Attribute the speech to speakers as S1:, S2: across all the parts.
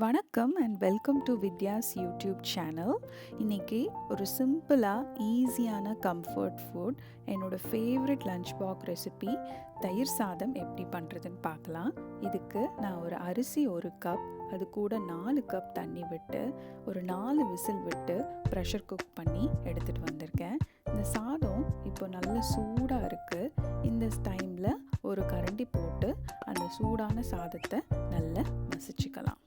S1: வணக்கம் and welcome to Vidya's YouTube channel. இன்றைக்கி ஒரு சிம்பிளாக ஈஸியான கம்ஃபர்ட் ஃபுட், என்னோடய ஃபேவரட் லஞ்ச் பாக்ஸ் ரெசிபி தயிர் சாதம் எப்படி பண்ணுறதுன்னு பார்க்கலாம். இதுக்கு நான் ஒரு அரிசி 1 கப், அது கூட 4 கப் தண்ணி விட்டு ஒரு 4 விசில் விட்டு ப்ரெஷர் குக் பண்ணி எடுத்துகிட்டு வந்திருக்கேன். இந்த சாதம் இப்போ நல்ல சூடாக இருக்குது. இந்த டைமில் ஒரு கரண்டி போட்டு அந்த சூடான சாதத்தை நல்லா மசிச்சுக்கலாம்.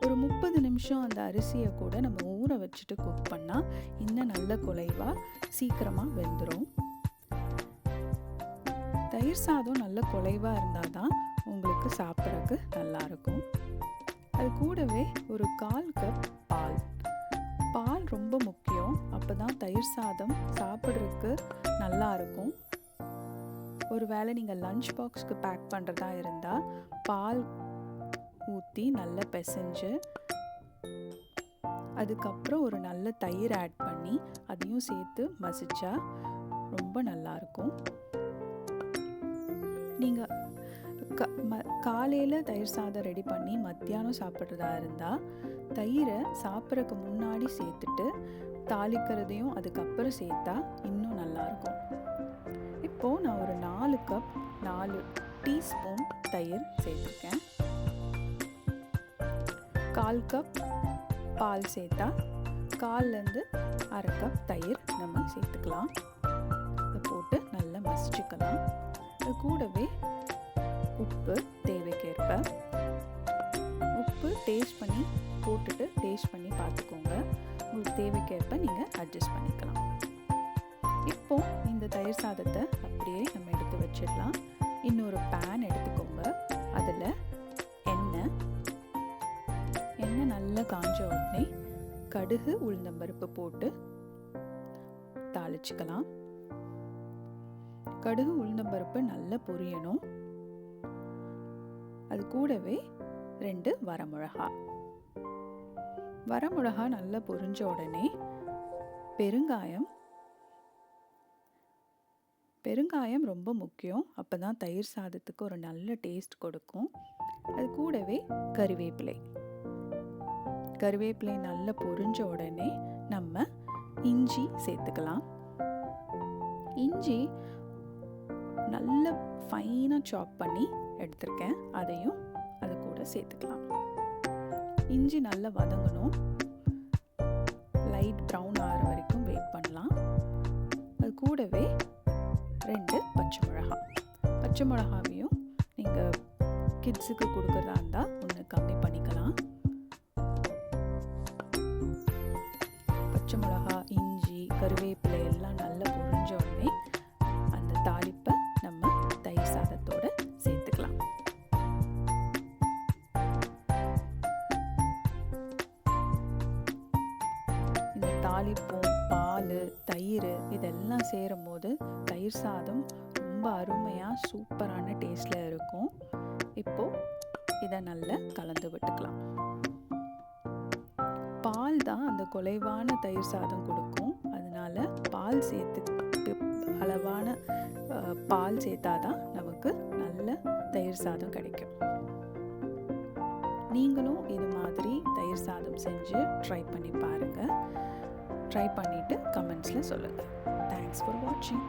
S1: ஒரு 30 நிமிஷம் அந்த அரிசியை கூட நம்ம ஊற வச்சுட்டு குக் பண்ணால் இன்னும் நல்ல குலைவாக சீக்கிரமாக வெந்துடும். தயிர் சாதம் நல்ல குலைவாக இருந்தால் தான் உங்களுக்கு சாப்பிட்றதுக்கு நல்லாயிருக்கும். அது கூடவே ஒரு 1/4 கப் பால் ரொம்ப முக்கியம். அப்போ தான் தயிர் சாதம் சாப்பிட்றதுக்கு நல்லாயிருக்கும். ஒரு வேளை நீங்கள் லஞ்ச் பாக்ஸ்க்கு பேக் பண்ணுறதா இருந்தால் பால் ஊற்றி நல்லா பிசைஞ்சு அதுக்கப்புறம் ஒரு நல்ல தயிர் ஆட் பண்ணி அதையும் சேர்த்து மசிச்சா ரொம்ப நல்லாயிருக்கும். நீங்கள் காலையில் தயிர் சாதம் ரெடி பண்ணி மத்தியானம் சாப்பிட்றதா இருந்தால் தயிரை சாப்பிட்றதுக்கு முன்னாடி சேர்த்துட்டு தாளிக்கிறதையும் அதுக்கப்புறம் சேர்த்தா இன்னும் நல்லாயிருக்கும். இப்போது நான் ஒரு 4 டீஸ்பூன் தயிர் சேர்த்துருக்கேன். 1/4 கப் பால் சேர்த்தா 1/4 1/2 கப் தயிர் நம்ம சேர்த்துக்கலாம். இதை போட்டு நல்லா மசிச்சுக்கலாம். அது கூடவே உப்பு தேவைக்கேற்ப, உப்பு டேஸ்ட் பண்ணி போட்டுட்டு டேஸ்ட் பண்ணி பார்த்துக்கோங்க. உங்களுக்கு தேவைக்கேற்ப நீங்கள் அட்ஜஸ்ட் பண்ணிக்கலாம். இப்போ இந்த தயிர் சாதத்தை அப்படியே நம்ம எடுத்து வச்சிடலாம். இன்னொரு பேன் எடுத்துக்கோங்க. அதில் எண்ணெய் நல்லா காஞ்ச உடனே கடுகு உளுந்தம்பருப்பு போட்டு தாளிச்சுக்கலாம். கடுகு உளுந்தம்பருப்பு நல்லா பொரியணும். அது கூடவே 2 வரமிளகா நல்லா பொரிஞ்ச உடனே பெருங்காயம் ரொம்ப முக்கியம். அப்போ தான் தயிர் சாதத்துக்கு ஒரு நல்ல டேஸ்ட் கொடுக்கும். அது கூடவே கருவேப்பிலை நல்லா பொரிஞ்ச உடனே நம்ம இஞ்சி சேர்த்துக்கலாம். இஞ்சி நல்ல ஃபைனாக சாப் பண்ணி எடுத்திருக்கேன். அதையும் அது கூட சேர்த்துக்கலாம். இஞ்சி நல்லா வதங்கணும். லைட் ப்ரௌன் ஆகிற வரைக்கும் வெயிட் பண்ணலாம். அது கூடவே 2 பச்சை மிளகாவையும் நீங்கள் கிட்ஸுக்கு கொடுக்குறதா இருந்தால் ஒன்று கம்மி பண்ணிக்கலாம். பச்சை மிளகா, இஞ்சி, கருவேப்பிலை எல்லாம் நல்லா பொரிஞ்ச உடனே அந்த தாளிப்பை நம்ம தயிர் சாதத்தோடு சேர்த்துக்கலாம். இந்த தாளிப்பும் பால், தயிர் இதெல்லாம் சேரும் போது தயிர் சாதம் ரொம்ப அருமையாக சூப்பரான டேஸ்டில் இருக்கும். இப்போது இதை நல்லா கலந்து விட்டுக்கலாம். பால் தான் அந்த குலைவான தயிர் சாதம் கொடுக்கும். அதனால பால் அளவான பால் சேர்த்தாதான் நமக்கு நல்ல தயிர் சாதம் கிடைக்கும். நீங்களும் இது மாதிரி தயிர் சாதம் செஞ்சு ட்ரை பண்ணி பாருங்கள். ட்ரை பண்ணிவிட்டு கமெண்ட்ஸில் சொல்லுங்கள். தேங்க்ஸ் ஃபார் வாட்சிங்.